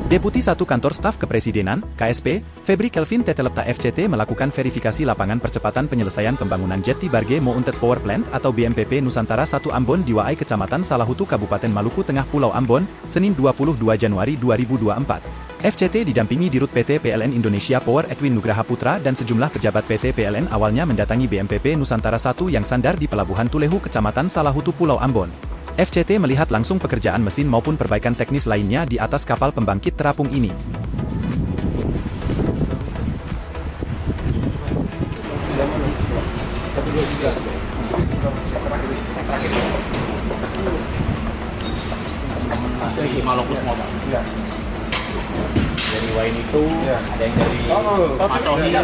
Deputi 1 Kantor Staf Kepresidenan, KSP, Febri Kelvin Tetelepta FCT melakukan verifikasi lapangan percepatan penyelesaian pembangunan Jeti Barge Mounted Power Plant atau BMPP Nusantara 1 Ambon di Waai Kecamatan Salahutu Kabupaten Maluku Tengah Pulau Ambon, Senin 22 Januari 2024. FCT didampingi Dirut PT PLN Indonesia Power Edwin Nugraha Putra dan sejumlah pejabat PT PLN awalnya mendatangi BMPP Nusantara 1 yang sandar di Pelabuhan Tulehu Kecamatan Salahutu Pulau Ambon. FCT melihat langsung pekerjaan mesin maupun perbaikan teknis lainnya di atas kapal pembangkit terapung ini. Dari Wain itu ada yang dari Mas Sohi.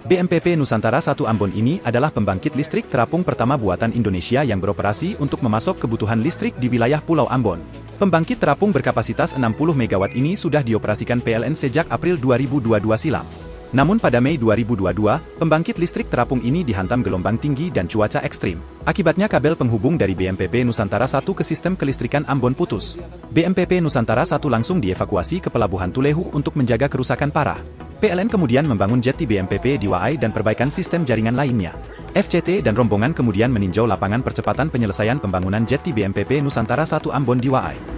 BMPP Nusantara 1 Ambon ini adalah pembangkit listrik terapung pertama buatan Indonesia yang beroperasi untuk memasok kebutuhan listrik di wilayah Pulau Ambon. Pembangkit terapung berkapasitas 60 MW ini sudah dioperasikan PLN sejak April 2022 silam. Namun pada Mei 2022, pembangkit listrik terapung ini dihantam gelombang tinggi dan cuaca ekstrim. Akibatnya kabel penghubung dari BMPP Nusantara 1 ke sistem kelistrikan Ambon putus. BMPP Nusantara 1 langsung dievakuasi ke Pelabuhan Tulehu untuk menjaga kerusakan parah. PLN kemudian membangun jeti BMPP di Waai dan perbaikan sistem jaringan lainnya. FCT dan rombongan kemudian meninjau lapangan percepatan penyelesaian pembangunan jeti BMPP Nusantara 1 Ambon di Waai.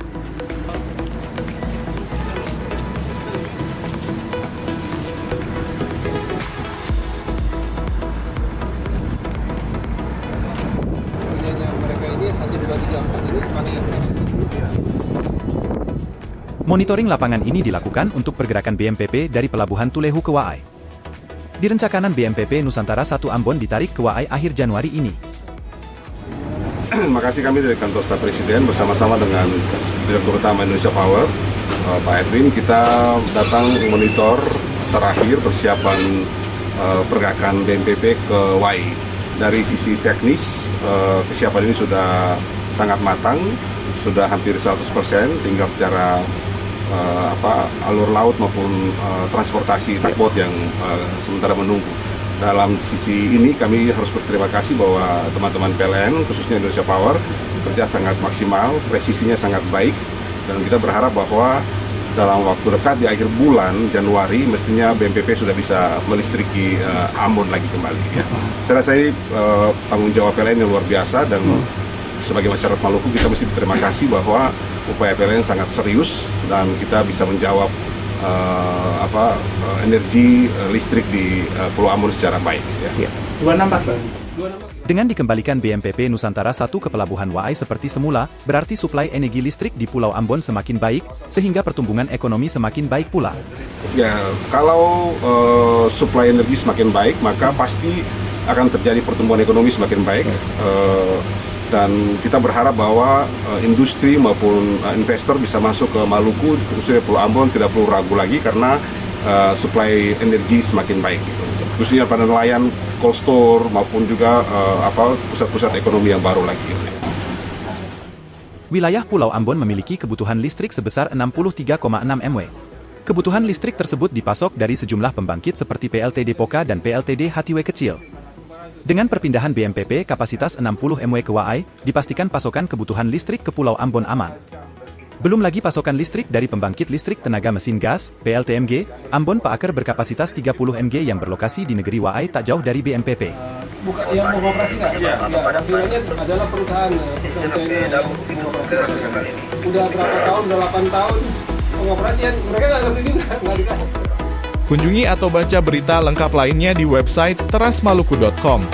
Monitoring lapangan ini dilakukan untuk pergerakan BMPP dari Pelabuhan Tulehu ke Waai. Direncanakan BMPP Nusantara 1 Ambon ditarik ke Waai akhir Januari ini. Terima kasih kami dari Kantor Staf Presiden bersama-sama dengan Direktur Utama Indonesia Power, Pak Edwin, kita datang monitor terakhir persiapan pergerakan BMPP ke Waai. Dari sisi teknis, kesiapan ini sudah sangat matang, sudah hampir 100%, tinggal secara alur laut maupun transportasi tugboat yang sementara menunggu. Dalam sisi ini kami harus berterima kasih bahwa teman-teman PLN, khususnya Indonesia Power, bekerja sangat maksimal, presisinya sangat baik, dan kita berharap bahwa dalam waktu dekat di akhir bulan Januari mestinya BMPP sudah bisa melistriki Ambon lagi kembali. Ya. Saya rasa tanggung jawab PLN yang luar biasa, dan sebagai masyarakat Maluku kita mesti berterima kasih bahwa upaya PLN sangat serius dan kita bisa menjawab energi listrik di Pulau Ambon secara baik. Ya. Dengan dikembalikan BMPP Nusantara 1 ke Pelabuhan Waai seperti semula, berarti suplai energi listrik di Pulau Ambon semakin baik, sehingga pertumbuhan ekonomi semakin baik pula. Ya, kalau suplai energi semakin baik, maka pasti akan terjadi pertumbuhan ekonomi semakin baik. Dan kita berharap bahwa industri maupun investor bisa masuk ke Maluku, khususnya Pulau Ambon, tidak perlu ragu lagi karena suplai energi semakin baik. Gitu. Khususnya pada nelayan, cold store maupun juga pusat-pusat ekonomi yang baru lagi. Gitu. Wilayah Pulau Ambon memiliki kebutuhan listrik sebesar 63,6 MW. Kebutuhan listrik tersebut dipasok dari sejumlah pembangkit seperti PLTD Poka dan PLTD Hatiwe Kecil. Dengan perpindahan BMPP kapasitas 60 MW ke Waai, dipastikan pasokan kebutuhan listrik ke Pulau Ambon aman. Belum lagi pasokan listrik dari pembangkit listrik tenaga mesin gas, PLTMG, Ambon Paaker berkapasitas 30 MG yang berlokasi di negeri Waai tak jauh dari BMPP. Bukan yang mengoperasi nggak? Iya, hasilnya adalah perusahaan yang mengoperasi. Udah berapa tahun, udah 8 tahun pengoperasian, mereka nggak ngerti juga, nggak dikasih. Kunjungi atau baca berita lengkap lainnya di website terasmaluku.com.